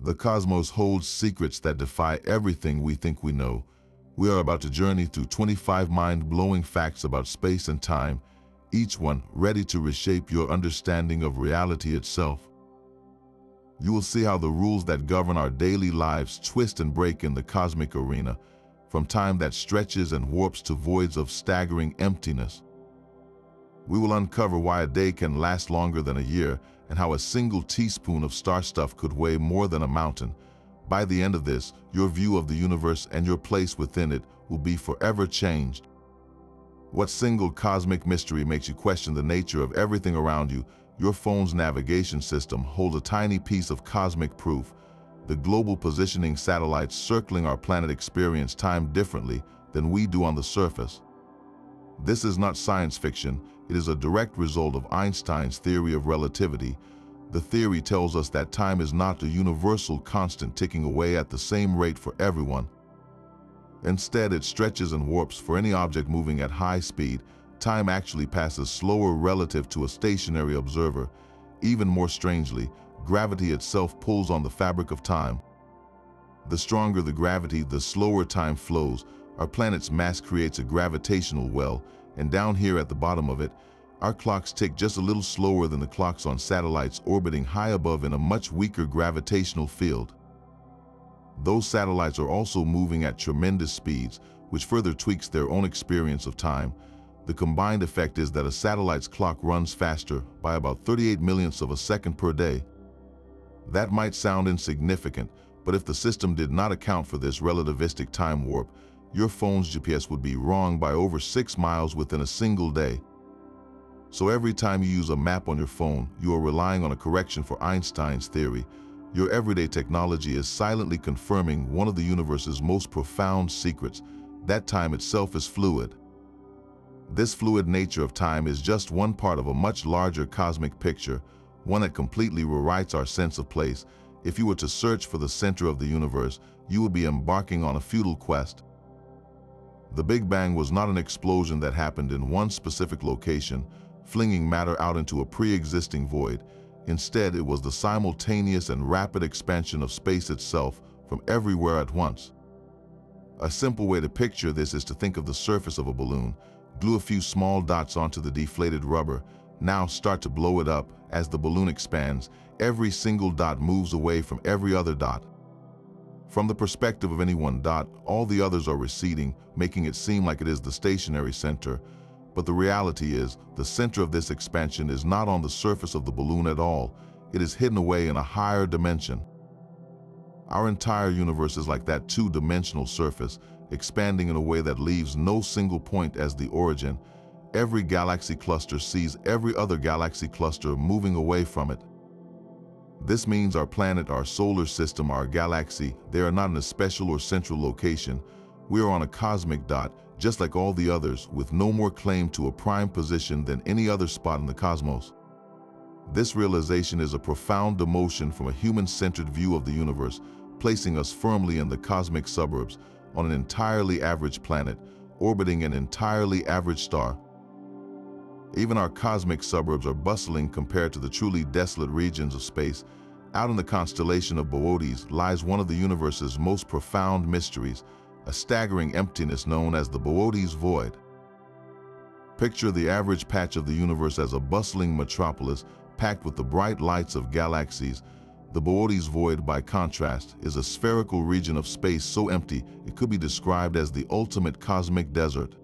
The cosmos holds secrets that defy everything we think we know. We are about to journey through 25 mind-blowing facts about space and time, each one ready to reshape your understanding of reality itself. You will see how the rules that govern our daily lives twist and break in the cosmic arena, from time that stretches and warps to voids of staggering emptiness. We will uncover why a day can last longer than a year and how a single teaspoon of star stuff could weigh more than a mountain. By the end of this, your view of the universe and your place within it will be forever changed. What single cosmic mystery makes you question the nature of everything around you? Your phone's navigation system holds a tiny piece of cosmic proof. The global positioning satellites circling our planet experience time differently than we do on the surface. This is not science fiction, it is a direct result of Einstein's theory of relativity. The theory tells us that time is not a universal constant ticking away at the same rate for everyone. Instead, it stretches and warps for any object moving at high speed. Time actually passes slower relative to a stationary observer. Even more strangely, gravity itself pulls on the fabric of time. The stronger the gravity, the slower time flows. Our planet's mass creates a gravitational well, and down here at the bottom of it, our clocks tick just a little slower than the clocks on satellites orbiting high above in a much weaker gravitational field. Those satellites are also moving at tremendous speeds, which further tweaks their own experience of time. The combined effect is that a satellite's clock runs faster by about 38 millionths of a second per day. That might sound insignificant, but if the system did not account for this relativistic time warp, your phone's GPS would be wrong by over 6 miles within a single day. So every time you use a map on your phone, you are relying on a correction for Einstein's theory. Your everyday technology is silently confirming one of the universe's most profound secrets, that time itself is fluid. This fluid nature of time is just one part of a much larger cosmic picture, one that completely rewrites our sense of place. If you were to search for the center of the universe, you would be embarking on a futile quest. The Big Bang was not an explosion that happened in one specific location, flinging matter out into a pre-existing void. Instead, it was the simultaneous and rapid expansion of space itself from everywhere at once. A simple way to picture this is to think of the surface of a balloon. Glue a few small dots onto the deflated rubber. Now start to blow it up. As the balloon expands, every single dot moves away from every other dot. From the perspective of any one dot, all the others are receding, making it seem like it is the stationary center. But the reality is, the center of this expansion is not on the surface of the balloon at all. It is hidden away in a higher dimension. Our entire universe is like that two-dimensional surface, expanding in a way that leaves no single point as the origin. Every galaxy cluster sees every other galaxy cluster moving away from it. This means our planet, our solar system, our galaxy, they are not in a special or central location. We are on a cosmic dot, just like all the others, with no more claim to a prime position than any other spot in the cosmos. This realization is a profound demotion from a human-centered view of the universe, placing us firmly in the cosmic suburbs, on an entirely average planet, orbiting an entirely average star. Even our cosmic suburbs are bustling compared to the truly desolate regions of space. Out in the constellation of Boötes lies one of the universe's most profound mysteries, a staggering emptiness known as the Boötes Void. Picture the average patch of the universe as a bustling metropolis packed with the bright lights of galaxies. The Boötes Void, by contrast, is a spherical region of space so empty it could be described as the ultimate cosmic desert.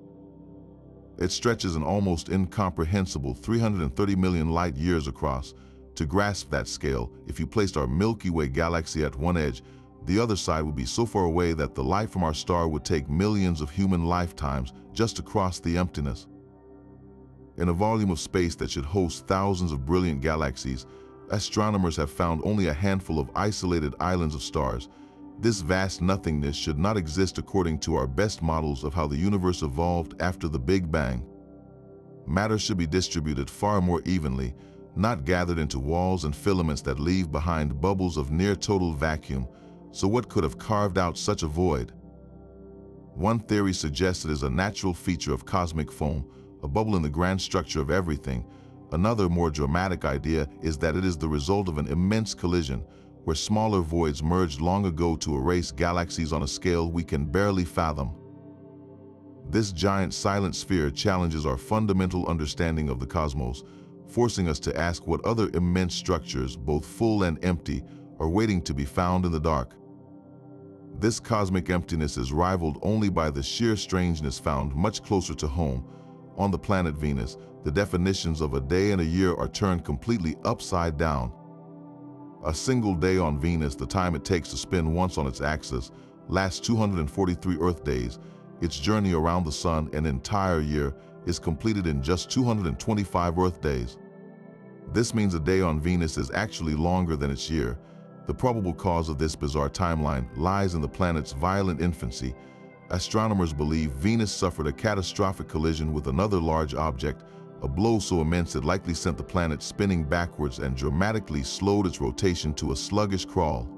It stretches an almost incomprehensible 330 million light years across. To grasp that scale, if you placed our Milky Way galaxy at one edge, the other side would be so far away that the light from our star would take millions of human lifetimes just to cross the emptiness. In a volume of space that should host thousands of brilliant galaxies, astronomers have found only a handful of isolated islands of stars. This vast nothingness should not exist according to our best models of how the universe evolved after the Big Bang. Matter should be distributed far more evenly, not gathered into walls and filaments that leave behind bubbles of near-total vacuum. So what could have carved out such a void? One theory suggests it is a natural feature of cosmic foam, a bubble in the grand structure of everything. Another, more dramatic idea is that it is the result of an immense collision, where smaller voids merged long ago to erase galaxies on a scale we can barely fathom. This giant silent sphere challenges our fundamental understanding of the cosmos, forcing us to ask what other immense structures, both full and empty, are waiting to be found in the dark. This cosmic emptiness is rivaled only by the sheer strangeness found much closer to home. On the planet Venus, the definitions of a day and a year are turned completely upside down. A single day on Venus, the time it takes to spin once on its axis, lasts 243 Earth days. Its journey around the Sun, an entire year, is completed in just 225 Earth days. This means a day on Venus is actually longer than its year. The probable cause of this bizarre timeline lies in the planet's violent infancy. Astronomers believe Venus suffered a catastrophic collision with another large object, a blow so immense it likely sent the planet spinning backwards and dramatically slowed its rotation to a sluggish crawl.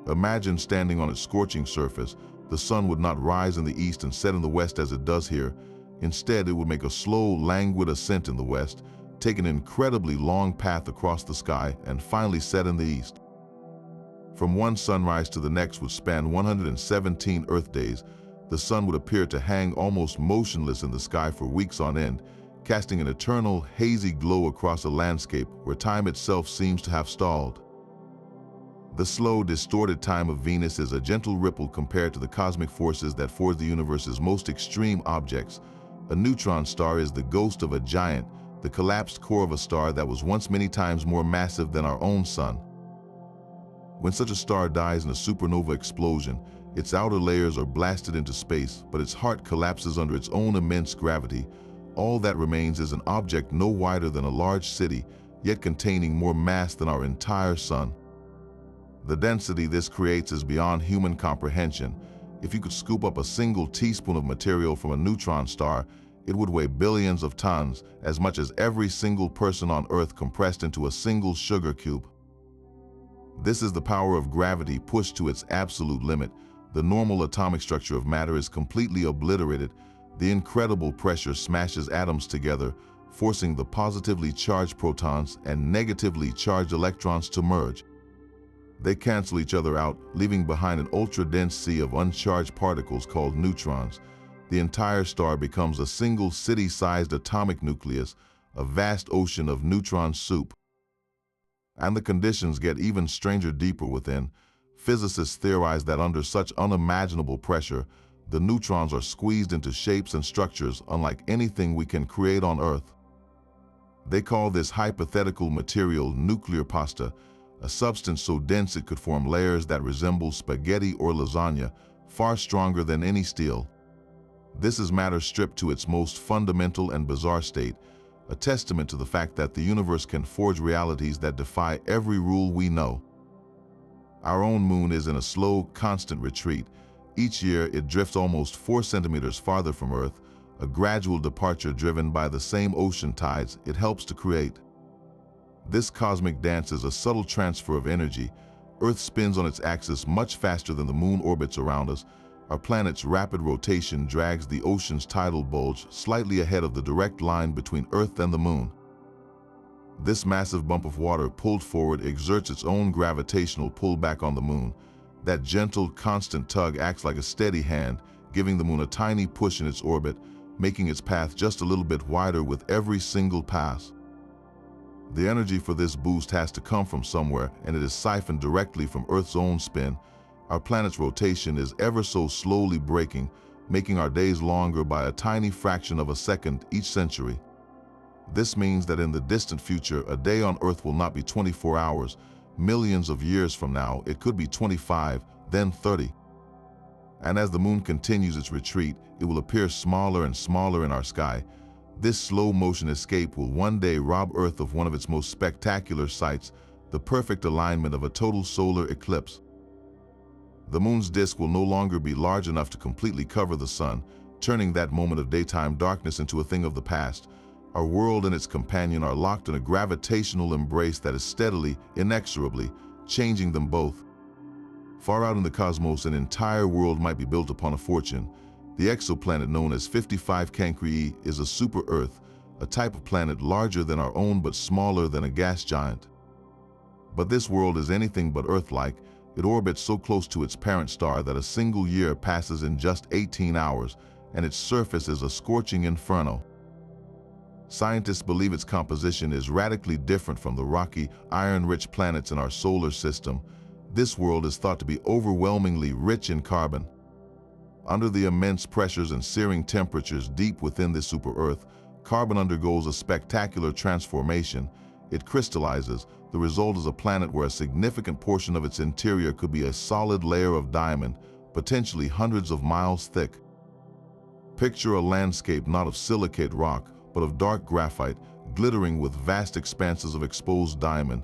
Imagine standing on its scorching surface. The sun would not rise in the east and set in the west as it does here. Instead, it would make a slow, languid ascent in the west, take an incredibly long path across the sky, and finally set in the east. From one sunrise to the next would span 117 Earth days. The sun would appear to hang almost motionless in the sky for weeks on end, casting an eternal, hazy glow across a landscape where time itself seems to have stalled. The slow, distorted time of Venus is a gentle ripple compared to the cosmic forces that forge the universe's most extreme objects. A neutron star is the ghost of a giant, the collapsed core of a star that was once many times more massive than our own sun. When such a star dies in a supernova explosion, its outer layers are blasted into space, but its heart collapses under its own immense gravity. All that remains is an object no wider than a large city, yet containing more mass than our entire sun. The density this creates is beyond human comprehension. If you could scoop up a single teaspoon of material from a neutron star, it would weigh billions of tons, as much as every single person on Earth compressed into a single sugar cube. This is the power of gravity pushed to its absolute limit. The normal atomic structure of matter is completely obliterated. The incredible pressure smashes atoms together, forcing the positively charged protons and negatively charged electrons to merge. They cancel each other out, leaving behind an ultra-dense sea of uncharged particles called neutrons. The entire star becomes a single city-sized atomic nucleus, a vast ocean of neutron soup. And the conditions get even stranger deeper within. Physicists theorize that under such unimaginable pressure, the neutrons are squeezed into shapes and structures unlike anything we can create on Earth. They call this hypothetical material nuclear pasta, a substance so dense it could form layers that resemble spaghetti or lasagna, far stronger than any steel. This is matter stripped to its most fundamental and bizarre state, a testament to the fact that the universe can forge realities that defy every rule we know. Our own moon is in a slow, constant retreat. Each year, it drifts almost 4 centimeters farther from Earth, a gradual departure driven by the same ocean tides it helps to create. This cosmic dance is a subtle transfer of energy. Earth spins on its axis much faster than the moon orbits around us. Our planet's rapid rotation drags the ocean's tidal bulge slightly ahead of the direct line between Earth and the moon. This massive bump of water pulled forward exerts its own gravitational pull back on the moon. That gentle, constant tug acts like a steady hand, giving the moon a tiny push in its orbit, making its path just a little bit wider with every single pass. The energy for this boost has to come from somewhere, and it is siphoned directly from Earth's own spin. Our planet's rotation is ever so slowly breaking, making our days longer by a tiny fraction of a second each century. This means that in the distant future, a day on Earth will not be 24 hours. Millions of years from now, it could be 25, then 30. And as the moon continues its retreat, it will appear smaller and smaller in our sky. This slow-motion escape will one day rob Earth of one of its most spectacular sights, the perfect alignment of a total solar eclipse. The moon's disk will no longer be large enough to completely cover the sun, turning that moment of daytime darkness into a thing of the past. Our world and its companion are locked in a gravitational embrace that is steadily, inexorably, changing them both. Far out in the cosmos, an entire world might be built upon a fortune. The exoplanet known as 55 Cancri is a super-Earth, a type of planet larger than our own but smaller than a gas giant. But this world is anything but Earth-like. It orbits so close to its parent star that a single year passes in just 18 hours, and its surface is a scorching inferno. Scientists believe its composition is radically different from the rocky, iron-rich planets in our solar system. This world is thought to be overwhelmingly rich in carbon. Under the immense pressures and searing temperatures deep within this super-Earth, carbon undergoes a spectacular transformation. It crystallizes. The result is a planet where a significant portion of its interior could be a solid layer of diamond, potentially hundreds of miles thick. Picture a landscape not of silicate rock, but of dark graphite, glittering with vast expanses of exposed diamond.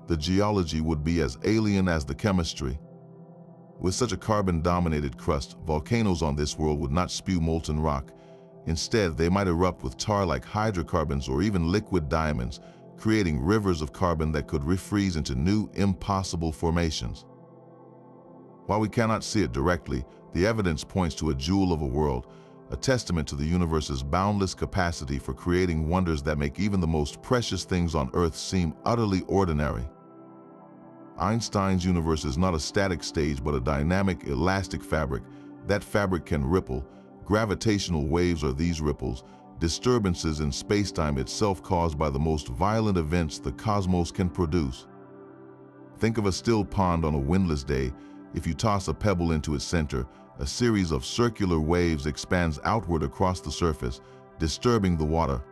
The geology would be as alien as the chemistry. With such a carbon-dominated crust, volcanoes on this world would not spew molten rock. Instead, they might erupt with tar like hydrocarbons or even liquid diamonds, creating rivers of carbon that could refreeze into new, impossible formations. While we cannot see it directly, the evidence points to a jewel of a world, a testament to the universe's boundless capacity for creating wonders that make even the most precious things on Earth seem utterly ordinary. Einstein's universe is not a static stage but a dynamic, elastic fabric. That fabric can ripple. Gravitational waves are these ripples, disturbances in spacetime itself caused by the most violent events the cosmos can produce. Think of a still pond on a windless day. If you toss a pebble into its center, a series of circular waves expands outward across the surface, disturbing the water.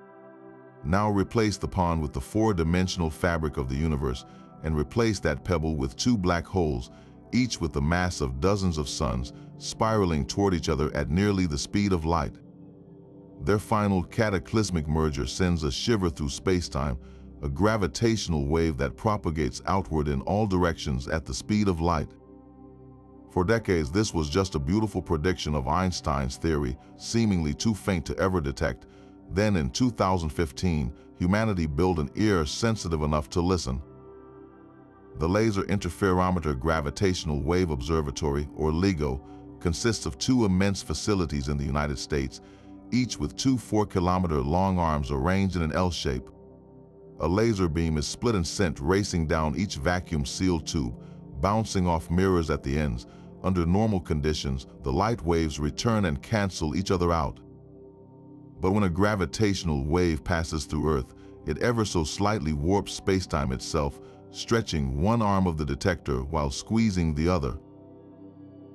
Now replace the pond with the four-dimensional fabric of the universe, and replace that pebble with two black holes, each with the mass of dozens of suns, spiraling toward each other at nearly the speed of light. Their final cataclysmic merger sends a shiver through spacetime, a gravitational wave that propagates outward in all directions at the speed of light. For decades, this was just a beautiful prediction of Einstein's theory, seemingly too faint to ever detect. Then in 2015, humanity built an ear sensitive enough to listen. The Laser Interferometer Gravitational Wave Observatory, or LIGO, consists of two immense facilities in the United States, each with two 4-kilometer-long arms arranged in an L shape. A laser beam is split and sent racing down each vacuum-sealed tube, bouncing off mirrors at the ends. Under normal conditions, the light waves return and cancel each other out. But when a gravitational wave passes through Earth, it ever so slightly warps spacetime itself, stretching one arm of the detector while squeezing the other.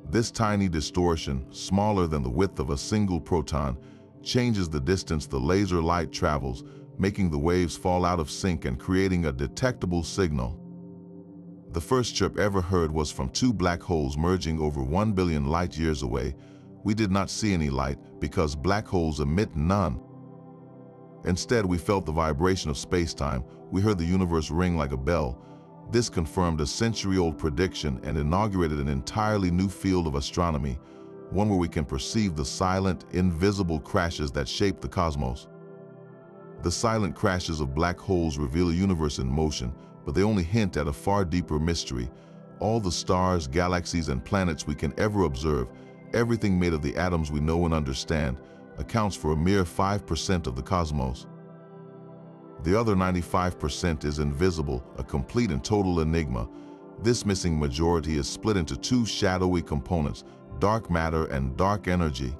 This tiny distortion, smaller than the width of a single proton, changes the distance the laser light travels, making the waves fall out of sync and creating a detectable signal. The first chirp ever heard was from two black holes merging over 1 billion light-years away. We did not see any light because black holes emit none. Instead, we felt the vibration of spacetime. We heard the universe ring like a bell. This confirmed a century-old prediction and inaugurated an entirely new field of astronomy, one where we can perceive the silent, invisible crashes that shape the cosmos. The silent crashes of black holes reveal a universe in motion, but they only hint at a far deeper mystery. All the stars, galaxies, and planets we can ever observe, everything made of the atoms we know and understand, accounts for a mere 5% of the cosmos. The other 95% is invisible, a complete and total enigma. This missing majority is split into two shadowy components, dark matter and dark energy.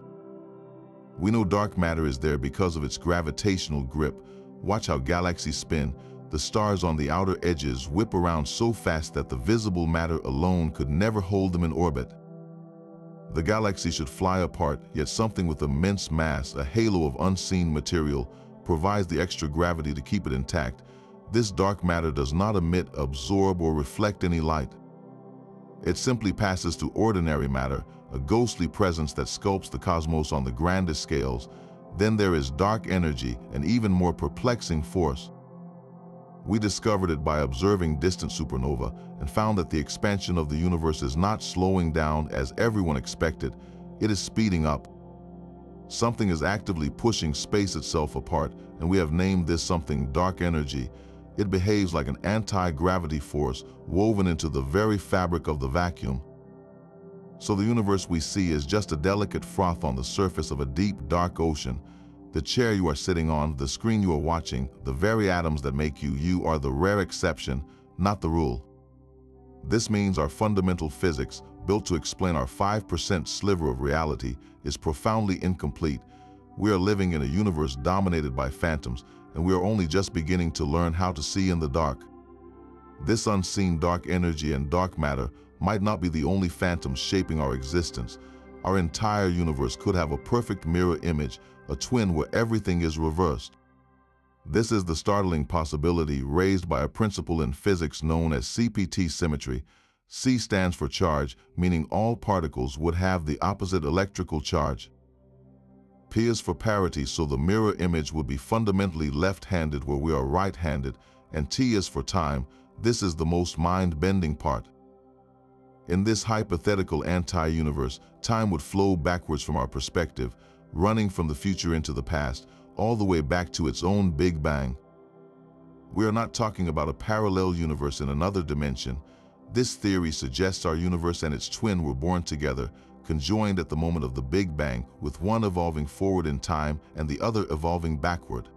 We know dark matter is there because of its gravitational grip. Watch how galaxies spin. The stars on the outer edges whip around so fast that the visible matter alone could never hold them in orbit. The galaxy should fly apart, yet something with immense mass, a halo of unseen material, provides the extra gravity to keep it intact. This dark matter does not emit, absorb, or reflect any light. It simply passes through ordinary matter, a ghostly presence that sculpts the cosmos on the grandest scales. Then there is dark energy, an even more perplexing force. We discovered it by observing distant supernova and found that the expansion of the universe is not slowing down as everyone expected. It is speeding up. Something is actively pushing space itself apart, and we have named this something dark energy. It behaves like an anti-gravity force woven into the very fabric of the vacuum. So the universe we see is just a delicate froth on the surface of a deep, dark ocean. The chair you are sitting on, the screen you are watching, the very atoms that make you, you are the rare exception, not the rule. This means our fundamental physics, built to explain our 5% sliver of reality, is profoundly incomplete. We are living in a universe dominated by phantoms, and we are only just beginning to learn how to see in the dark. This unseen dark energy and dark matter might not be the only phantoms shaping our existence. Our entire universe could have a perfect mirror image, a twin where everything is reversed. This is the startling possibility raised by a principle in physics known as CPT symmetry. C stands for charge, meaning all particles would have the opposite electrical charge. P is for parity, so the mirror image would be fundamentally left-handed where we are right-handed, and T is for time. This is the most mind-bending part. In this hypothetical anti-universe, time would flow backwards from our perspective, running from the future into the past, all the way back to its own Big Bang. We are not talking about a parallel universe in another dimension. This theory suggests our universe and its twin were born together, conjoined at the moment of the Big Bang, with one evolving forward in time and the other evolving backward.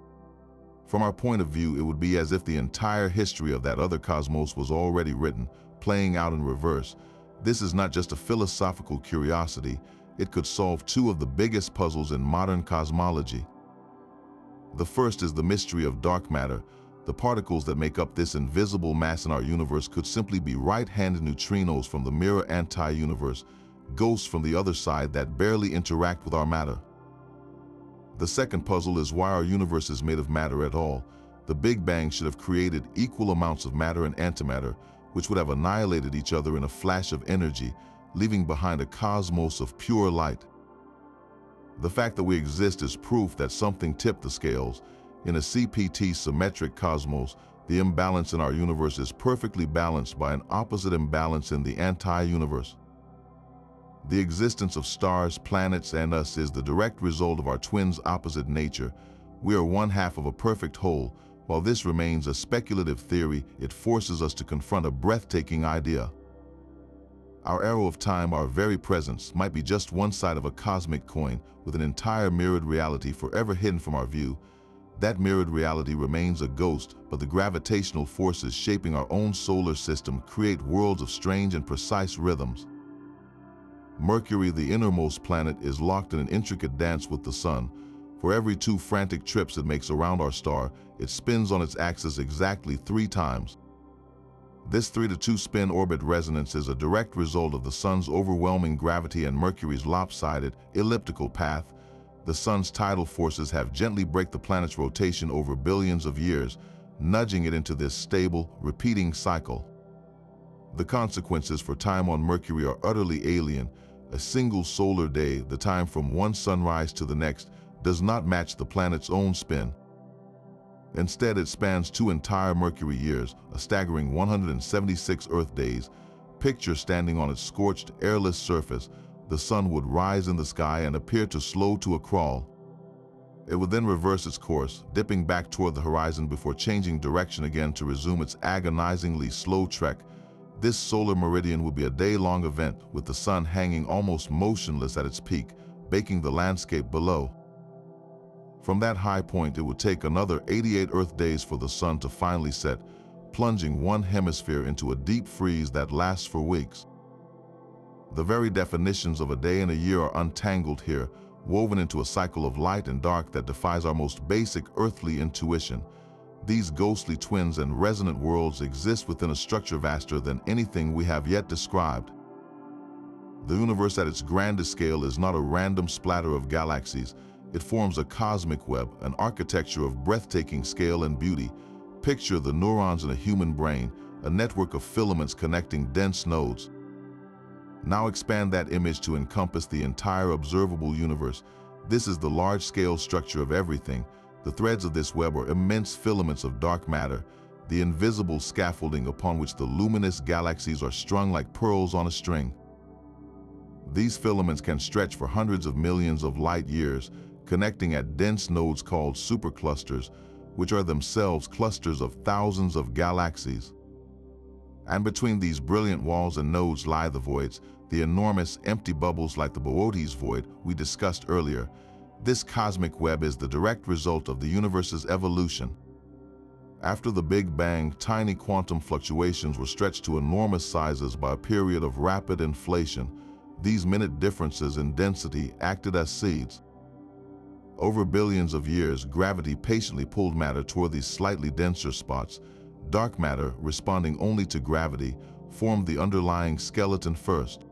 From our point of view, it would be as if the entire history of that other cosmos was already written, playing out in reverse. This is not just a philosophical curiosity. It could solve two of the biggest puzzles in modern cosmology. The first is the mystery of dark matter. The particles that make up this invisible mass in our universe could simply be right-handed neutrinos from the mirror anti-universe, ghosts from the other side that barely interact with our matter. The second puzzle is why our universe is made of matter at all. The Big Bang should have created equal amounts of matter and antimatter, which would have annihilated each other in a flash of energy, leaving behind a cosmos of pure light. The fact that we exist is proof that something tipped the scales. In a CPT symmetric cosmos, the imbalance in our universe is perfectly balanced by an opposite imbalance in the anti-universe. The existence of stars, planets, and us is the direct result of our twins' opposite nature. We are one half of a perfect whole. While this remains a speculative theory, it forces us to confront a breathtaking idea. Our arrow of time, our very presence, might be just one side of a cosmic coin with an entire mirrored reality forever hidden from our view. That mirrored reality remains a ghost, but the gravitational forces shaping our own solar system create worlds of strange and precise rhythms. Mercury, the innermost planet, is locked in an intricate dance with the sun. For every 2 frantic trips it makes around our star, it spins on its axis exactly 3 times. This 3-to-2 spin orbit resonance is a direct result of the sun's overwhelming gravity and Mercury's lopsided, elliptical path. The sun's tidal forces have gently braked the planet's rotation over billions of years, nudging it into this stable, repeating cycle. The consequences for time on Mercury are utterly alien. A single solar day, the time from one sunrise to the next, does not match the planet's own spin. Instead, it spans 2 entire Mercury years, a staggering 176 Earth days. Picture standing on its scorched, airless surface. The sun would rise in the sky and appear to slow to a crawl. It would then reverse its course, dipping back toward the horizon before changing direction again to resume its agonizingly slow trek. This solar meridian would be a day-long event, with the sun hanging almost motionless at its peak, baking the landscape below. From that high point, it would take another 88 Earth days for the sun to finally set, plunging one hemisphere into a deep freeze that lasts for weeks. The very definitions of a day and a year are untangled here, woven into a cycle of light and dark that defies our most basic earthly intuition. These ghostly twins and resonant worlds exist within a structure vaster than anything we have yet described. The universe at its grandest scale is not a random splatter of galaxies. It forms a cosmic web, an architecture of breathtaking scale and beauty. Picture the neurons in a human brain, a network of filaments connecting dense nodes. Now expand that image to encompass the entire observable universe. This is the large-scale structure of everything. The threads of this web are immense filaments of dark matter, the invisible scaffolding upon which the luminous galaxies are strung like pearls on a string. These filaments can stretch for hundreds of millions of light years, connecting at dense nodes called superclusters, which are themselves clusters of thousands of galaxies. And between these brilliant walls and nodes lie the voids, the enormous empty bubbles like the Boötes Void we discussed earlier. This cosmic web is the direct result of the universe's evolution. After the Big Bang, tiny quantum fluctuations were stretched to enormous sizes by a period of rapid inflation. These minute differences in density acted as seeds. Over billions of years, gravity patiently pulled matter toward these slightly denser spots. Dark matter, responding only to gravity, formed the underlying skeleton first.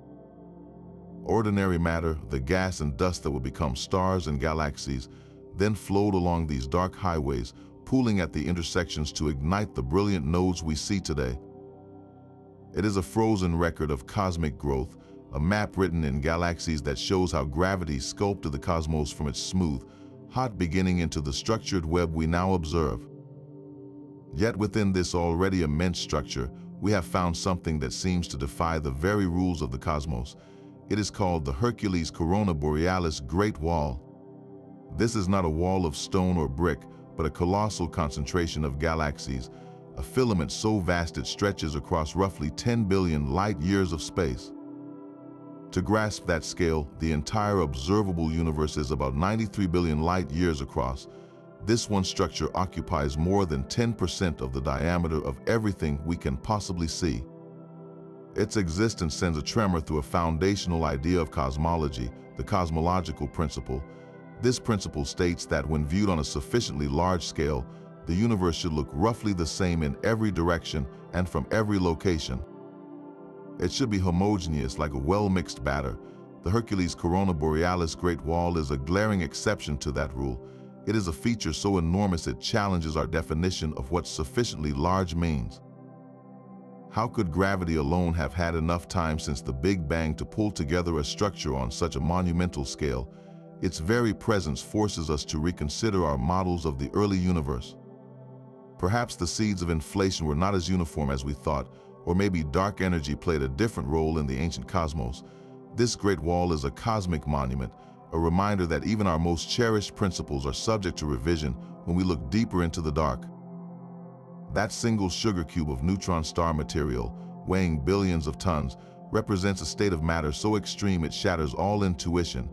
Ordinary matter, the gas and dust that would become stars and galaxies, then flowed along these dark highways, pooling at the intersections to ignite the brilliant nodes we see today. It is a frozen record of cosmic growth, a map written in galaxies that shows how gravity sculpted the cosmos from its smooth, hot beginning into the structured web we now observe. Yet within this already immense structure, we have found something that seems to defy the very rules of the cosmos. It is called the Hercules Corona Borealis Great Wall. This is not a wall of stone or brick, but a colossal concentration of galaxies, a filament so vast it stretches across roughly 10 billion light-years of space. To grasp that scale, the entire observable universe is about 93 billion light-years across. This one structure occupies more than 10% of the diameter of everything we can possibly see. Its existence sends a tremor through a foundational idea of cosmology, the cosmological principle. This principle states that when viewed on a sufficiently large scale, the universe should look roughly the same in every direction and from every location. It should be homogeneous like a well-mixed batter. The Hercules Corona Borealis Great Wall is a glaring exception to that rule. It is a feature so enormous it challenges our definition of what sufficiently large means. How could gravity alone have had enough time since the Big Bang to pull together a structure on such a monumental scale? Its very presence forces us to reconsider our models of the early universe. Perhaps the seeds of inflation were not as uniform as we thought, or maybe dark energy played a different role in the ancient cosmos. This great wall is a cosmic monument, a reminder that even our most cherished principles are subject to revision when we look deeper into the dark. That single sugar cube of neutron star material, weighing billions of tons, represents a state of matter so extreme it shatters all intuition.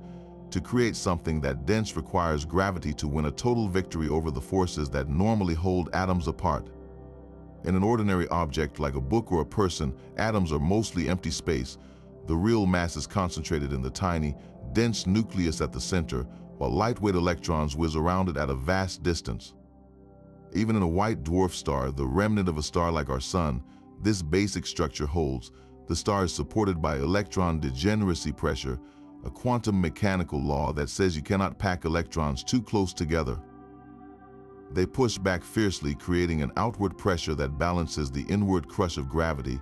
To create something that dense requires gravity to win a total victory over the forces that normally hold atoms apart. In an ordinary object like a book or a person, atoms are mostly empty space. The real mass is concentrated in the tiny, dense nucleus at the center, while lightweight electrons whiz around it at a vast distance. Even in a white dwarf star, the remnant of a star like our Sun, this basic structure holds. The star is supported by electron degeneracy pressure, a quantum mechanical law that says you cannot pack electrons too close together. They push back fiercely, creating an outward pressure that balances the inward crush of gravity.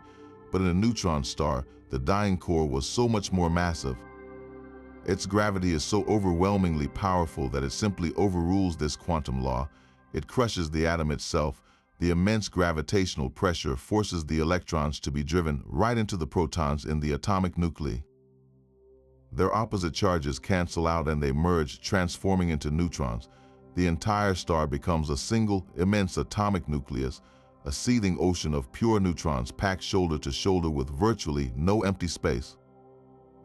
But in a neutron star, the dying core was so much more massive. Its gravity is so overwhelmingly powerful that it simply overrules this quantum law. It crushes the atom itself. The immense gravitational pressure forces the electrons to be driven right into the protons in the atomic nuclei. Their opposite charges cancel out and they merge, transforming into neutrons. The entire star becomes a single, immense atomic nucleus, a seething ocean of pure neutrons packed shoulder to shoulder with virtually no empty space.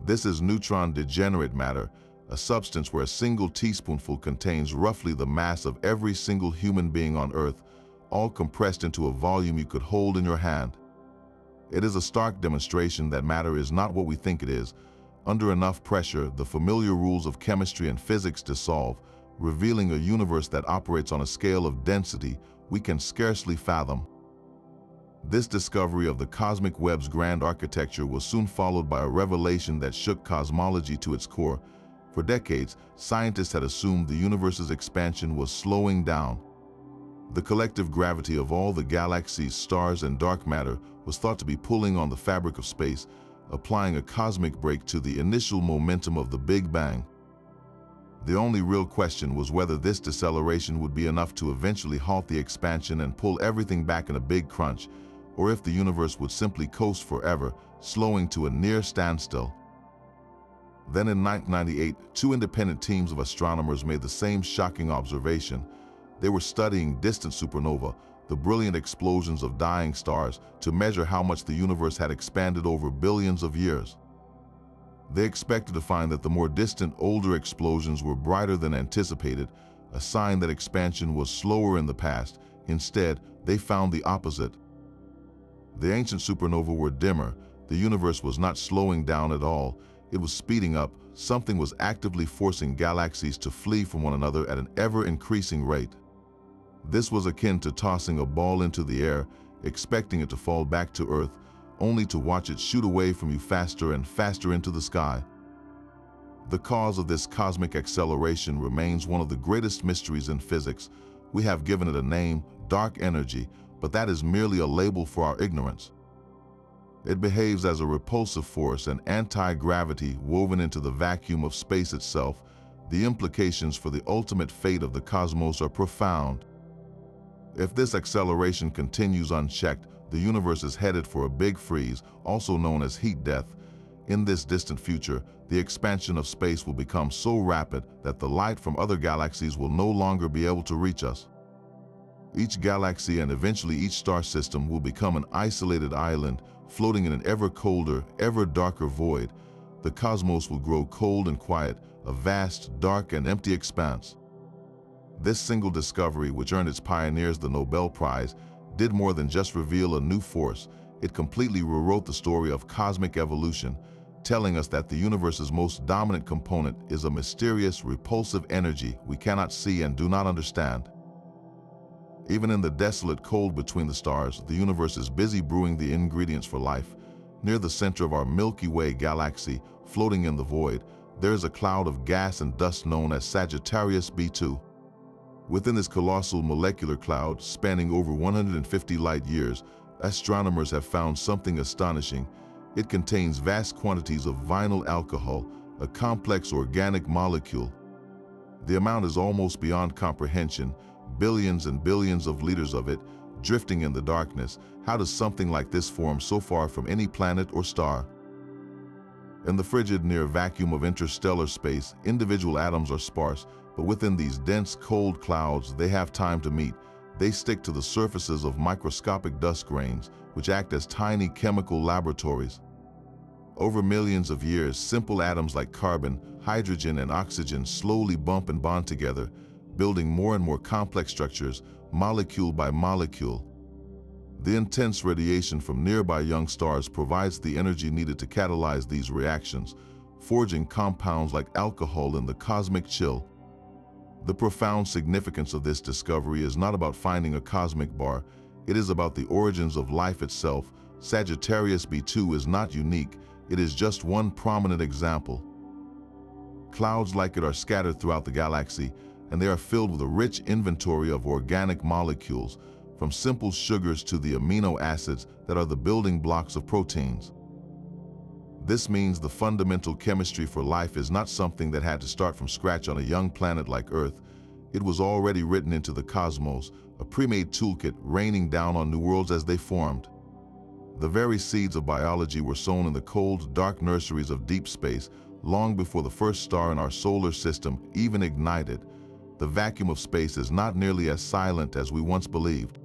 This is neutron degenerate matter, a substance where a single teaspoonful contains roughly the mass of every single human being on Earth, all compressed into a volume you could hold in your hand. It is a stark demonstration that matter is not what we think it is. Under enough pressure, the familiar rules of chemistry and physics dissolve, revealing a universe that operates on a scale of density we can scarcely fathom. This discovery of the cosmic web's grand architecture was soon followed by a revelation that shook cosmology to its core. For decades, scientists had assumed the universe's expansion was slowing down. The collective gravity of all the galaxies, stars, and dark matter was thought to be pulling on the fabric of space, applying a cosmic brake to the initial momentum of the Big Bang. The only real question was whether this deceleration would be enough to eventually halt the expansion and pull everything back in a big crunch, or if the universe would simply coast forever, slowing to a near standstill. Then in 1998, two independent teams of astronomers made the same shocking observation. They were studying distant supernovae, the brilliant explosions of dying stars, to measure how much the universe had expanded over billions of years. They expected to find that the more distant, older explosions were brighter than anticipated, a sign that expansion was slower in the past. Instead, they found the opposite. The ancient supernovae were dimmer. The universe was not slowing down at all. It was speeding up. Something was actively forcing galaxies to flee from one another at an ever-increasing rate. This was akin to tossing a ball into the air, expecting it to fall back to Earth, only to watch it shoot away from you faster and faster into the sky. The cause of this cosmic acceleration remains one of the greatest mysteries in physics. We have given it a name, dark energy, but that is merely a label for our ignorance. It behaves as a repulsive force, an anti-gravity woven into the vacuum of space itself. The implications for the ultimate fate of the cosmos are profound. If this acceleration continues unchecked, the universe is headed for a big freeze, also known as heat death. In this distant future, the expansion of space will become so rapid that the light from other galaxies will no longer be able to reach us. Each galaxy and eventually each star system will become an isolated island, floating in an ever colder, ever darker void. The cosmos will grow cold and quiet, a vast, dark, and empty expanse. This single discovery, which earned its pioneers the Nobel Prize, did more than just reveal a new force. It completely rewrote the story of cosmic evolution, telling us that the universe's most dominant component is a mysterious, repulsive energy we cannot see and do not understand. Even in the desolate cold between the stars, the universe is busy brewing the ingredients for life. Near the center of our Milky Way galaxy, floating in the void, there is a cloud of gas and dust known as Sagittarius B2. Within this colossal molecular cloud, spanning over 150 light years, astronomers have found something astonishing. It contains vast quantities of vinyl alcohol, a complex organic molecule. The amount is almost beyond comprehension, billions and billions of liters of it, drifting in the darkness. How does something like this form so far from any planet or star? In the frigid near vacuum of interstellar space, individual atoms are sparse, but within these dense, cold clouds, they have time to meet. They stick to the surfaces of microscopic dust grains, which act as tiny chemical laboratories. Over millions of years, simple atoms like carbon, hydrogen, and oxygen slowly bump and bond together, building more and more complex structures, molecule by molecule. The intense radiation from nearby young stars provides the energy needed to catalyze these reactions, forging compounds like alcohol in the cosmic chill. The profound significance of this discovery is not about finding a cosmic bar, it is about the origins of life itself. Sagittarius B2 is not unique, it is just one prominent example. Clouds like it are scattered throughout the galaxy, and they are filled with a rich inventory of organic molecules, from simple sugars to the amino acids that are the building blocks of proteins. This means the fundamental chemistry for life is not something that had to start from scratch on a young planet like Earth. It was already written into the cosmos, a pre-made toolkit raining down on new worlds as they formed. The very seeds of biology were sown in the cold, dark nurseries of deep space, long before the first star in our solar system even ignited. The vacuum of space is not nearly as silent as we once believed.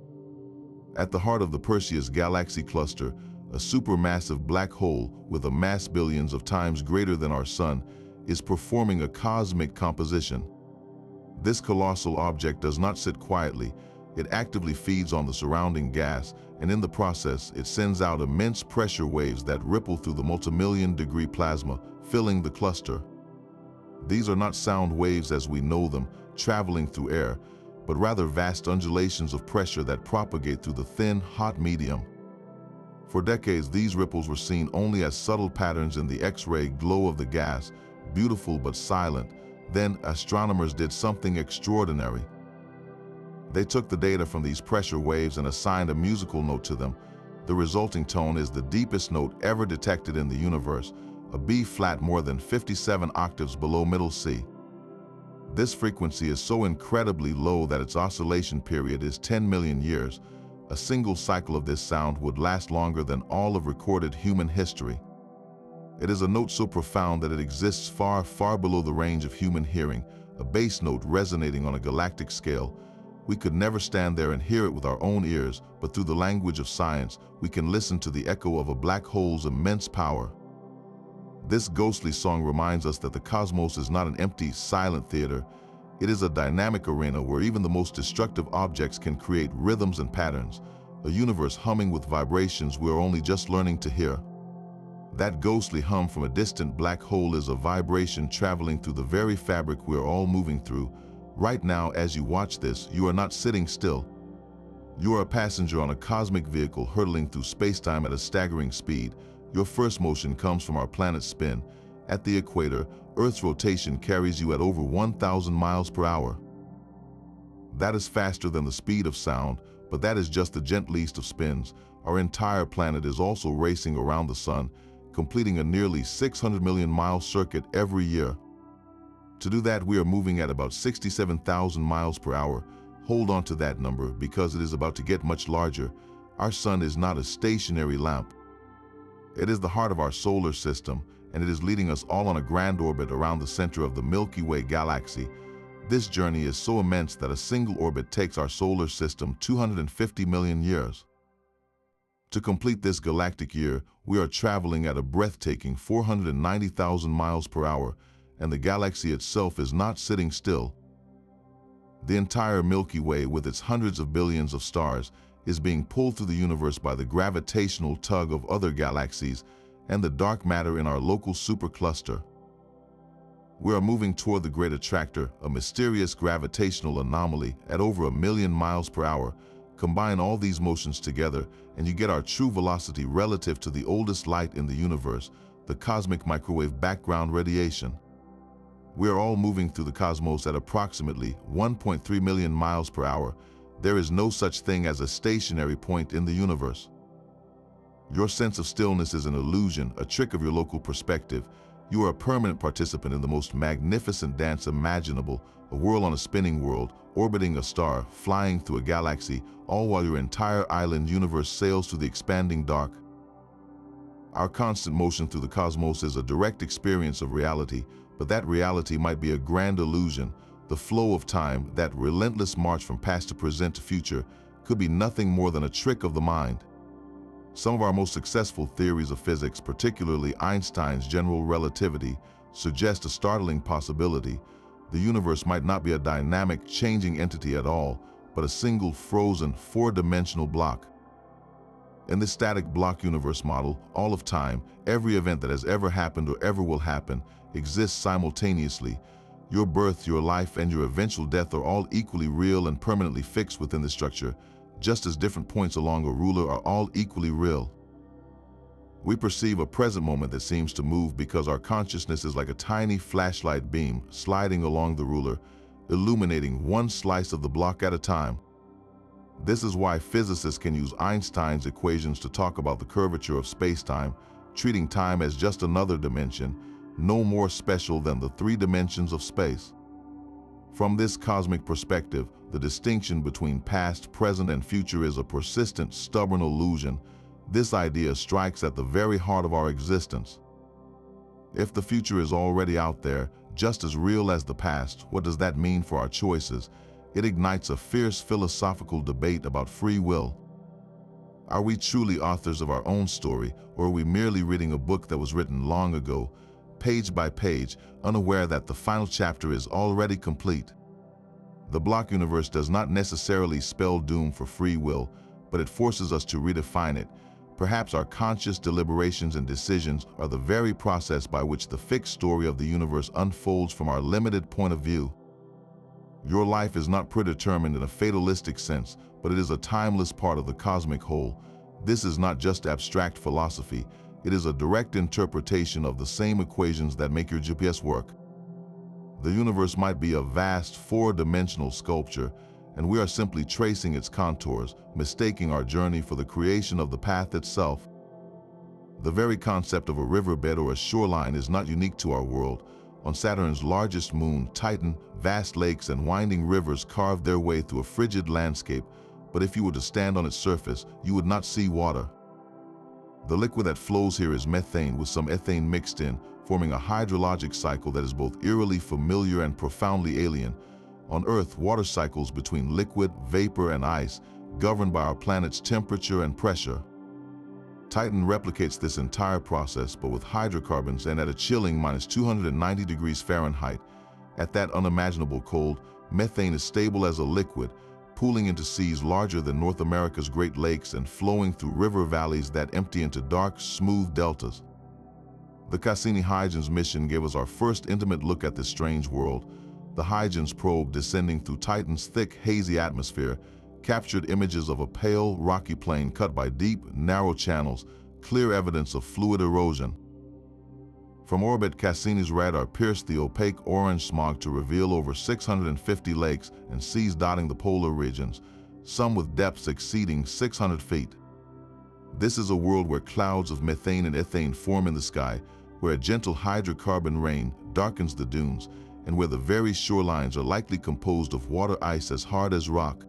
At the heart of the Perseus galaxy cluster, a supermassive black hole with a mass billions of times greater than our Sun is performing a cosmic composition. This colossal object does not sit quietly. It actively feeds on the surrounding gas, and in the process, it sends out immense pressure waves that ripple through the multimillion-degree plasma, filling the cluster. These are not sound waves as we know them, traveling through air, but rather vast undulations of pressure that propagate through the thin, hot medium. For decades, these ripples were seen only as subtle patterns in the X-ray glow of the gas, beautiful but silent. Then, astronomers did something extraordinary. They took the data from these pressure waves and assigned a musical note to them. The resulting tone is the deepest note ever detected in the universe, a B-flat more than 57 octaves below middle C. This frequency is so incredibly low that its oscillation period is 10 million years. A single cycle of this sound would last longer than all of recorded human history. It is a note so profound that it exists far, far below the range of human hearing, a bass note resonating on a galactic scale. We could never stand there and hear it with our own ears, but through the language of science, we can listen to the echo of a black hole's immense power. This ghostly song reminds us that the cosmos is not an empty, silent theater. It is a dynamic arena where even the most destructive objects can create rhythms and patterns, a universe humming with vibrations we are only just learning to hear. That ghostly hum from a distant black hole is a vibration traveling through the very fabric we are all moving through. Right now, as you watch this, you are not sitting still. You are a passenger on a cosmic vehicle hurtling through spacetime at a staggering speed. Your first motion comes from our planet's spin. At the equator, Earth's rotation carries you at over 1,000 miles per hour. That is faster than the speed of sound, but that is just the gentlest of spins. Our entire planet is also racing around the sun, completing a nearly 600 million mile circuit every year. To do that, we are moving at about 67,000 miles per hour. Hold on to that number because it is about to get much larger. Our sun is not a stationary lamp. It is the heart of our solar system, and it is leading us all on a grand orbit around the center of the Milky Way galaxy. This journey is so immense that a single orbit takes our solar system 250 million years. To complete this galactic year, we are traveling at a breathtaking 490,000 miles per hour, and the galaxy itself is not sitting still. The entire Milky Way, with its hundreds of billions of stars, is being pulled through the universe by the gravitational tug of other galaxies and the dark matter in our local supercluster. We are moving toward the Great Attractor, a mysterious gravitational anomaly at over 1 million miles per hour. Combine all these motions together, and you get our true velocity relative to the oldest light in the universe, the cosmic microwave background radiation. We are all moving through the cosmos at approximately 1.3 million miles per hour. There is no such thing as a stationary point in the universe. Your sense of stillness is an illusion, a trick of your local perspective. You are a permanent participant in the most magnificent dance imaginable, a whirl on a spinning world, orbiting a star, flying through a galaxy, all while your entire island universe sails through the expanding dark. Our constant motion through the cosmos is a direct experience of reality, but that reality might be a grand illusion. The flow of time, that relentless march from past to present to future, could be nothing more than a trick of the mind. Some of our most successful theories of physics, particularly Einstein's general relativity, suggest a startling possibility. The universe might not be a dynamic, changing entity at all, but a single frozen, four-dimensional block. In this static block universe model, all of time, every event that has ever happened or ever will happen, exists simultaneously. Your birth, your life, and your eventual death are all equally real and permanently fixed within the structure, just as different points along a ruler are all equally real. We perceive a present moment that seems to move because our consciousness is like a tiny flashlight beam sliding along the ruler, illuminating one slice of the block at a time. This is why physicists can use Einstein's equations to talk about the curvature of spacetime, treating time as just another dimension, no more special than the 3 dimensions of space. From this cosmic perspective, the distinction between past, present, and future is a persistent, stubborn illusion. This idea strikes at the very heart of our existence. If the future is already out there, just as real as the past, what does that mean for our choices? It ignites a fierce philosophical debate about free will. Are we truly authors of our own story, or are we merely reading a book that was written long ago, page by page, unaware that the final chapter is already complete? The block universe does not necessarily spell doom for free will, but it forces us to redefine it. Perhaps our conscious deliberations and decisions are the very process by which the fixed story of the universe unfolds from our limited point of view. Your life is not predetermined in a fatalistic sense, but it is a timeless part of the cosmic whole. This is not just abstract philosophy, it is a direct interpretation of the same equations that make your GPS work. The universe might be a vast, 4-dimensional sculpture, and we are simply tracing its contours, mistaking our journey for the creation of the path itself. The very concept of a riverbed or a shoreline is not unique to our world. On Saturn's largest moon, Titan, vast lakes and winding rivers carve their way through a frigid landscape, but if you were to stand on its surface, you would not see water. The liquid that flows here is methane with some ethane mixed in, forming a hydrologic cycle that is both eerily familiar and profoundly alien. On Earth, water cycles between liquid, vapor, and ice, governed by our planet's temperature and pressure. Titan replicates this entire process, but with hydrocarbons and at a chilling -290 degrees Fahrenheit. At that unimaginable cold, methane is stable as a liquid, pooling into seas larger than North America's Great Lakes and flowing through river valleys that empty into dark, smooth deltas. The Cassini-Huygens mission gave us our first intimate look at this strange world. The Huygens probe, descending through Titan's thick, hazy atmosphere, captured images of a pale, rocky plain cut by deep, narrow channels, clear evidence of fluid erosion. From orbit, Cassini's radar pierced the opaque orange smog to reveal over 650 lakes and seas dotting the polar regions, some with depths exceeding 600 feet. This is a world where clouds of methane and ethane form in the sky, where a gentle hydrocarbon rain darkens the dunes, and where the very shorelines are likely composed of water ice as hard as rock.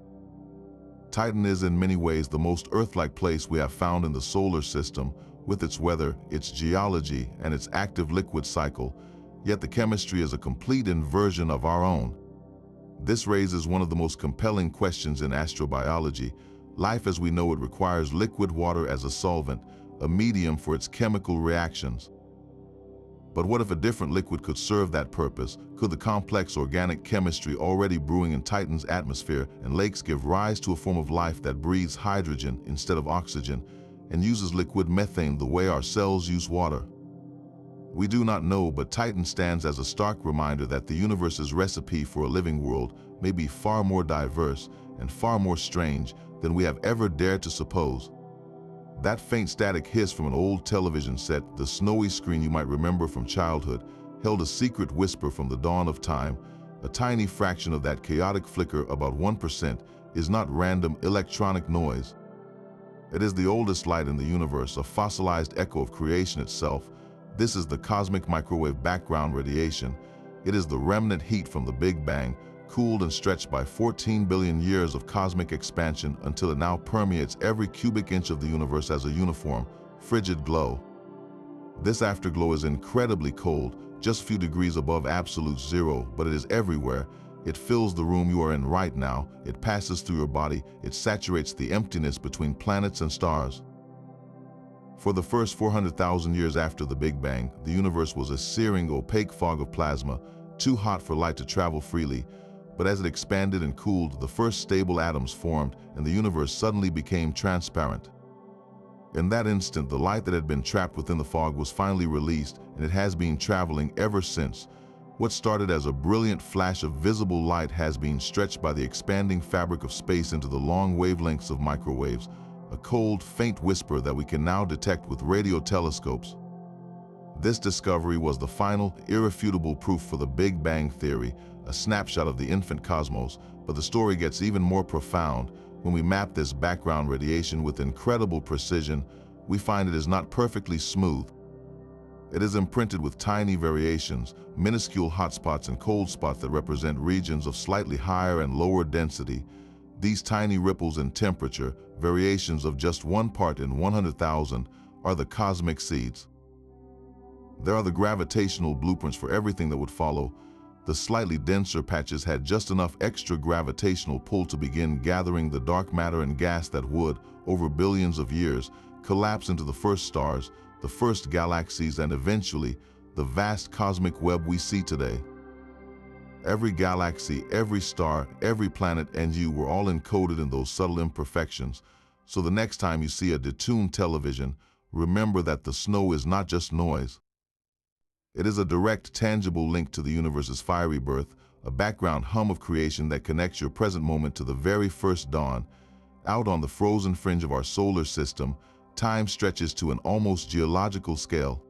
Titan is in many ways the most Earth-like place we have found in the solar system, with its weather, its geology, and its active liquid cycle, yet the chemistry is a complete inversion of our own. This raises one of the most compelling questions in astrobiology. Life as we know it requires liquid water as a solvent, a medium for its chemical reactions. But what if a different liquid could serve that purpose? Could the complex organic chemistry already brewing in Titan's atmosphere and lakes give rise to a form of life that breathes hydrogen instead of oxygen and uses liquid methane the way our cells use water? We do not know, but Titan stands as a stark reminder that the universe's recipe for a living world may be far more diverse and far more strange than we have ever dared to suppose. That faint static hiss from an old television set, the snowy screen you might remember from childhood, held a secret whisper from the dawn of time. A tiny fraction of that chaotic flicker, about 1%, is not random electronic noise. It is the oldest light in the universe, a fossilized echo of creation itself. This is the cosmic microwave background radiation. It is the remnant heat from the Big Bang, cooled and stretched by 14 billion years of cosmic expansion until it now permeates every cubic inch of the universe as a uniform, frigid glow. This afterglow is incredibly cold, just a few degrees above absolute zero, but it is everywhere. It fills the room you are in right now, it passes through your body, it saturates the emptiness between planets and stars. For the first 400,000 years after the Big Bang, the universe was a searing, opaque fog of plasma, too hot for light to travel freely. But as it expanded and cooled, the first stable atoms formed, and the universe suddenly became transparent. In that instant, the light that had been trapped within the fog was finally released, and it has been traveling ever since. What started as a brilliant flash of visible light has been stretched by the expanding fabric of space into the long wavelengths of microwaves, a cold, faint whisper that we can now detect with radio telescopes. This discovery was the final, irrefutable proof for the Big Bang theory, a snapshot of the infant cosmos, but the story gets even more profound. When we map this background radiation with incredible precision, we find it is not perfectly smooth. It is imprinted with tiny variations, minuscule hotspots and cold spots that represent regions of slightly higher and lower density. These tiny ripples in temperature, variations of just 1 part in 100,000, are the cosmic seeds. There are the gravitational blueprints for everything that would follow. The slightly denser patches had just enough extra gravitational pull to begin gathering the dark matter and gas that would, over billions of years, collapse into the first stars, the first galaxies, and eventually, the vast cosmic web we see today. Every galaxy, every star, every planet, and you were all encoded in those subtle imperfections. So the next time you see a detuned television, remember that the snow is not just noise. It is a direct, tangible link to the universe's fiery birth, a background hum of creation that connects your present moment to the very first dawn. Out on the frozen fringe of our solar system, time stretches to an almost geological scale.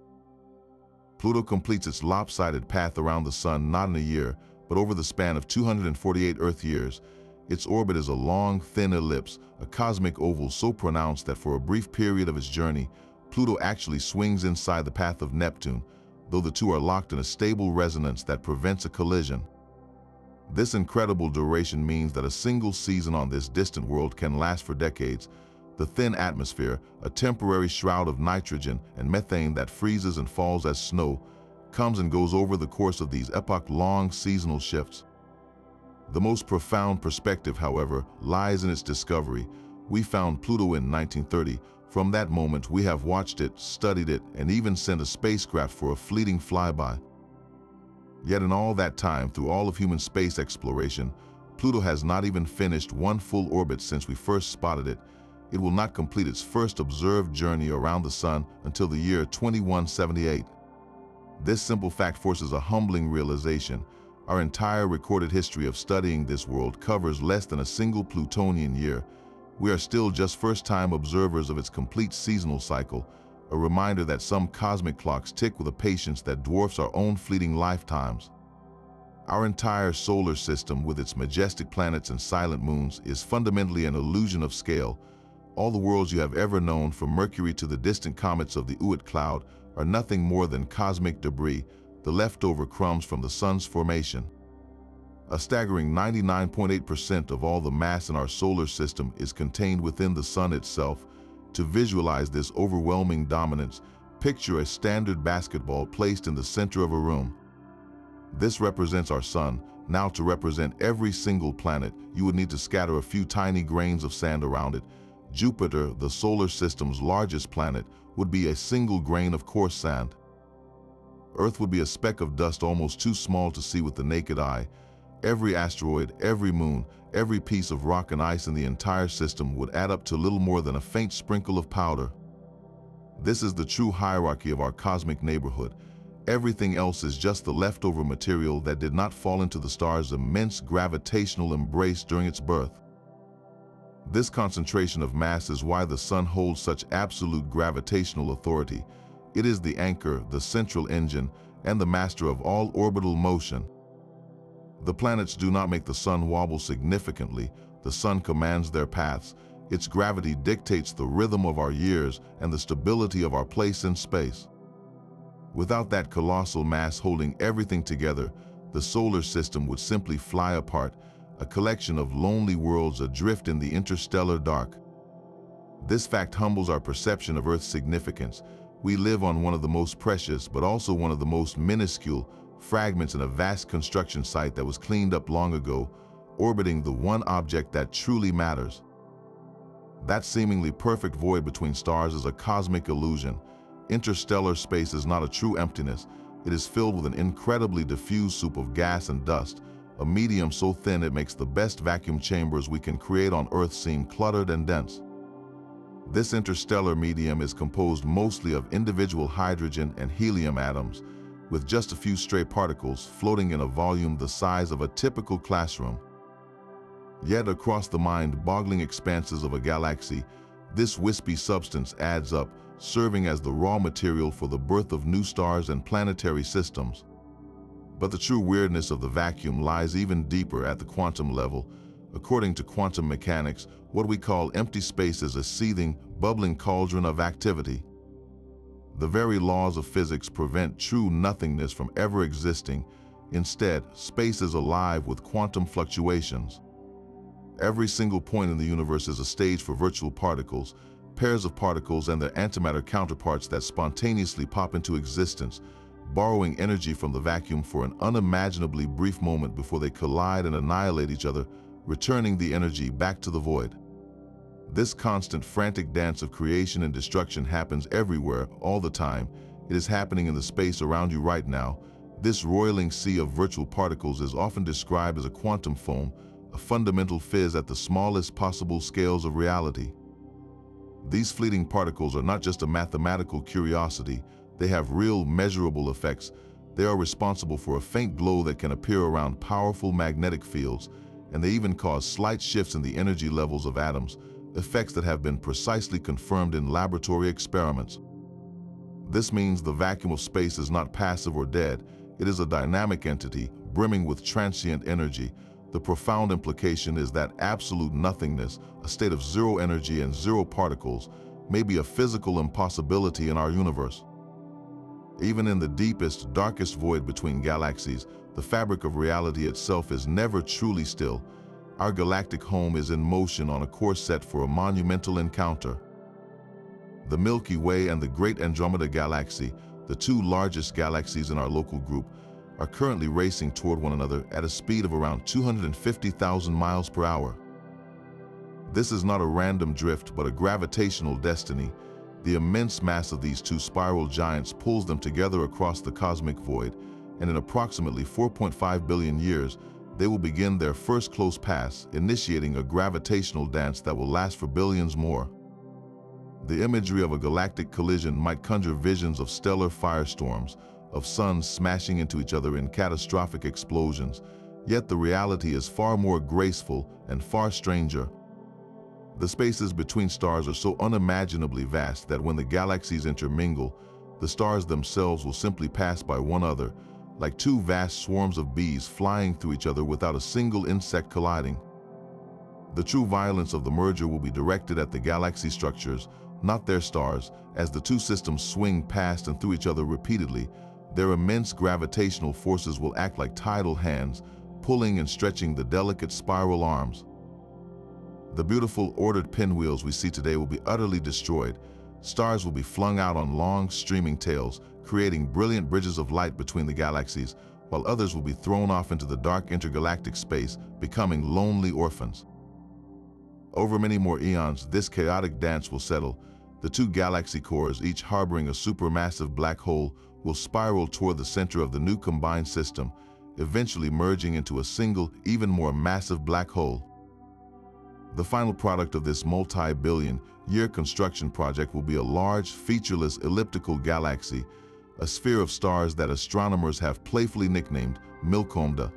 Pluto completes its lopsided path around the sun not in a year, but over the span of 248 Earth years. Its orbit is a long, thin ellipse, a cosmic oval so pronounced that for a brief period of its journey, Pluto actually swings inside the path of Neptune, though the two are locked in a stable resonance that prevents a collision. This incredible duration means that a single season on this distant world can last for decades. The thin atmosphere, a temporary shroud of nitrogen and methane that freezes and falls as snow, comes and goes over the course of these epoch-long seasonal shifts. The most profound perspective, however, lies in its discovery. We found Pluto in 1930. From that moment, we have watched it, studied it, and even sent a spacecraft for a fleeting flyby. Yet in all that time, through all of human space exploration, Pluto has not even finished one full orbit since we first spotted it. It will not complete its first observed journey around the Sun until the year 2178. This simple fact forces a humbling realization. Our entire recorded history of studying this world covers less than a single Plutonian year. We are still just first-time observers of its complete seasonal cycle, a reminder that some cosmic clocks tick with a patience that dwarfs our own fleeting lifetimes. Our entire solar system, with its majestic planets and silent moons, is fundamentally an illusion of scale. All the worlds you have ever known, from Mercury to the distant comets of the Oort cloud, are nothing more than cosmic debris, the leftover crumbs from the Sun's formation. A staggering 99.8% of all the mass in our solar system is contained within the Sun itself. To visualize this overwhelming dominance, picture a standard basketball placed in the center of a room. This represents our Sun. Now, to represent every single planet, you would need to scatter a few tiny grains of sand around it. Jupiter, the solar system's largest planet, would be a single grain of coarse sand. Earth would be a speck of dust almost too small to see with the naked eye. Every asteroid, every moon, every piece of rock and ice in the entire system would add up to little more than a faint sprinkle of powder. This is the true hierarchy of our cosmic neighborhood. Everything else is just the leftover material that did not fall into the star's immense gravitational embrace during its birth. This concentration of mass is why the Sun holds such absolute gravitational authority. It is the anchor, the central engine, and the master of all orbital motion. The planets do not make the Sun wobble significantly. The Sun commands their paths. Its gravity dictates the rhythm of our years and the stability of our place in space. Without that colossal mass holding everything together, the solar system would simply fly apart, a collection of lonely worlds adrift in the interstellar dark. This fact humbles our perception of Earth's significance. We live on one of the most precious, but also one of the most minuscule, fragments in a vast construction site that was cleaned up long ago, orbiting the one object that truly matters. That seemingly perfect void between stars is a cosmic illusion. Interstellar space is not a true emptiness. It is filled with an incredibly diffuse soup of gas and dust, a medium so thin it makes the best vacuum chambers we can create on Earth seem cluttered and dense. This interstellar medium is composed mostly of individual hydrogen and helium atoms, with just a few stray particles floating in a volume the size of a typical classroom. Yet across the mind-boggling expanses of a galaxy, this wispy substance adds up, serving as the raw material for the birth of new stars and planetary systems. But the true weirdness of the vacuum lies even deeper at the quantum level. According to quantum mechanics, what we call empty space is a seething, bubbling cauldron of activity. The very laws of physics prevent true nothingness from ever existing. Instead, space is alive with quantum fluctuations. Every single point in the universe is a stage for virtual particles, pairs of particles and their antimatter counterparts that spontaneously pop into existence, borrowing energy from the vacuum for an unimaginably brief moment before they collide and annihilate each other, returning the energy back to the void. This constant, frantic dance of creation and destruction happens everywhere, all the time. It is happening in the space around you right now. This roiling sea of virtual particles is often described as a quantum foam, a fundamental fizz at the smallest possible scales of reality. These fleeting particles are not just a mathematical curiosity. They have real, measurable effects. They are responsible for a faint glow that can appear around powerful magnetic fields, and they even cause slight shifts in the energy levels of atoms, effects that have been precisely confirmed in laboratory experiments. This means the vacuum of space is not passive or dead. It is a dynamic entity, brimming with transient energy. The profound implication is that absolute nothingness, a state of zero energy and zero particles, may be a physical impossibility in our universe. Even in the deepest, darkest void between galaxies, the fabric of reality itself is never truly still. Our galactic home is in motion on a course set for a monumental encounter. The Milky Way and the Great Andromeda Galaxy, the two largest galaxies in our local group, are currently racing toward one another at a speed of around 250,000 miles per hour. This is not a random drift, but a gravitational destiny. The immense mass of these two spiral giants pulls them together across the cosmic void, and in approximately 4.5 billion years, they will begin their first close pass, initiating a gravitational dance that will last for billions more. The imagery of a galactic collision might conjure visions of stellar firestorms, of suns smashing into each other in catastrophic explosions, yet the reality is far more graceful and far stranger. The spaces between stars are so unimaginably vast that when the galaxies intermingle, the stars themselves will simply pass by one another, like two vast swarms of bees flying through each other without a single insect colliding. The true violence of the merger will be directed at the galaxy structures, not their stars. As the two systems swing past and through each other repeatedly, their immense gravitational forces will act like tidal hands, pulling and stretching the delicate spiral arms. The beautiful, ordered pinwheels we see today will be utterly destroyed. Stars will be flung out on long, streaming tails, creating brilliant bridges of light between the galaxies, while others will be thrown off into the dark intergalactic space, becoming lonely orphans. Over many more eons, this chaotic dance will settle. The two galaxy cores, each harboring a supermassive black hole, will spiral toward the center of the new combined system, eventually merging into a single, even more massive black hole. The final product of this multi-billion-year construction project will be a large, featureless elliptical galaxy, a sphere of stars that astronomers have playfully nicknamed Milkomda.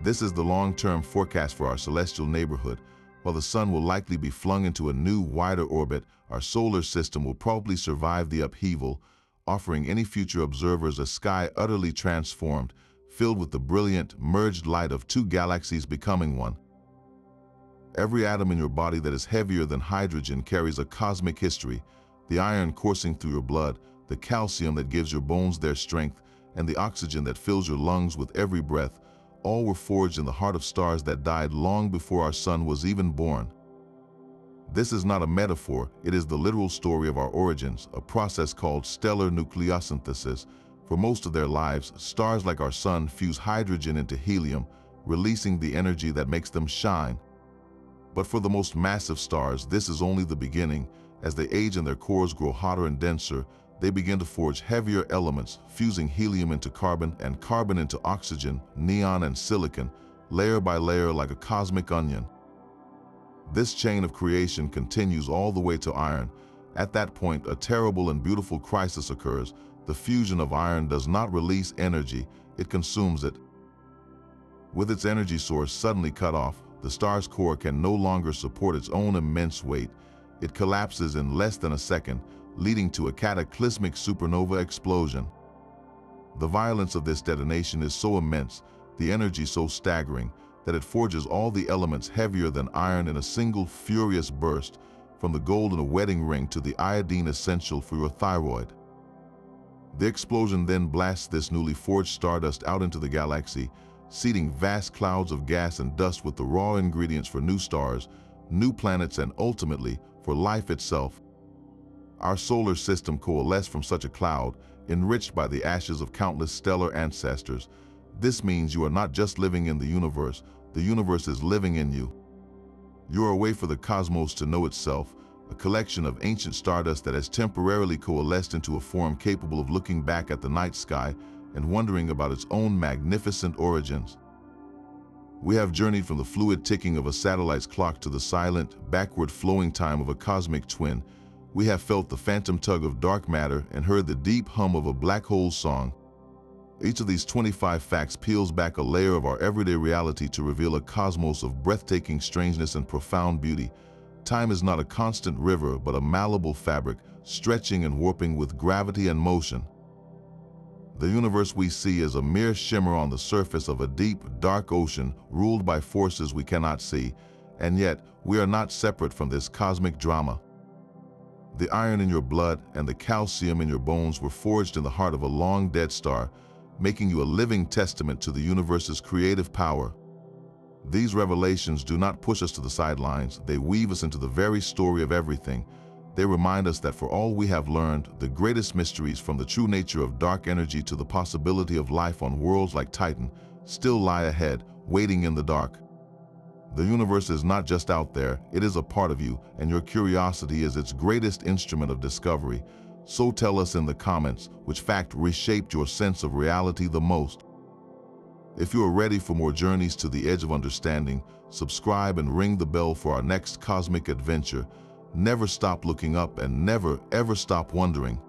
This is the long-term forecast for our celestial neighborhood. While the sun will likely be flung into a new, wider orbit, our solar system will probably survive the upheaval, offering any future observers a sky utterly transformed, filled with the brilliant, merged light of two galaxies becoming one. Every atom in your body that is heavier than hydrogen carries a cosmic history. The iron coursing through your blood, the calcium that gives your bones their strength, and the oxygen that fills your lungs with every breath, all were forged in the heart of stars that died long before our sun was even born. This is not a metaphor, it is the literal story of our origins, a process called stellar nucleosynthesis. For most of their lives, stars like our sun fuse hydrogen into helium, releasing the energy that makes them shine. But for the most massive stars, this is only the beginning. As they age and their cores grow hotter and denser, they begin to forge heavier elements, fusing helium into carbon and carbon into oxygen, neon and silicon, layer by layer like a cosmic onion. This chain of creation continues all the way to iron. At that point, a terrible and beautiful crisis occurs. The fusion of iron does not release energy, it consumes it. With its energy source suddenly cut off, the star's core can no longer support its own immense weight. It collapses in less than a second, leading to a cataclysmic supernova explosion. The violence of this detonation is so immense, the energy so staggering, that it forges all the elements heavier than iron in a single furious burst, from the gold in a wedding ring to the iodine essential for your thyroid. The explosion then blasts this newly forged stardust out into the galaxy, seeding vast clouds of gas and dust with the raw ingredients for new stars, new planets, and ultimately, for life itself. Our solar system coalesced from such a cloud, enriched by the ashes of countless stellar ancestors. This means you are not just living in the universe is living in you. You are a way for the cosmos to know itself, a collection of ancient stardust that has temporarily coalesced into a form capable of looking back at the night sky and wondering about its own magnificent origins. We have journeyed from the fluid ticking of a satellite's clock to the silent, backward flowing time of a cosmic twin. We have felt the phantom tug of dark matter and heard the deep hum of a black hole song. Each of these 25 facts peels back a layer of our everyday reality to reveal a cosmos of breathtaking strangeness and profound beauty. Time is not a constant river, but a malleable fabric, stretching and warping with gravity and motion. The universe we see is a mere shimmer on the surface of a deep, dark ocean ruled by forces we cannot see, and yet we are not separate from this cosmic drama. The iron in your blood and the calcium in your bones were forged in the heart of a long-dead star, making you a living testament to the universe's creative power. These revelations do not push us to the sidelines, they weave us into the very story of everything. They remind us that for all we have learned, the greatest mysteries, from the true nature of dark energy to the possibility of life on worlds like Titan, still lie ahead, waiting in the dark. The universe is not just out there, it is a part of you, and your curiosity is its greatest instrument of discovery. So tell us in the comments which fact reshaped your sense of reality the most. If you are ready for more journeys to the edge of understanding, subscribe and ring the bell for our next cosmic adventure. Never stop looking up and never ever stop wondering.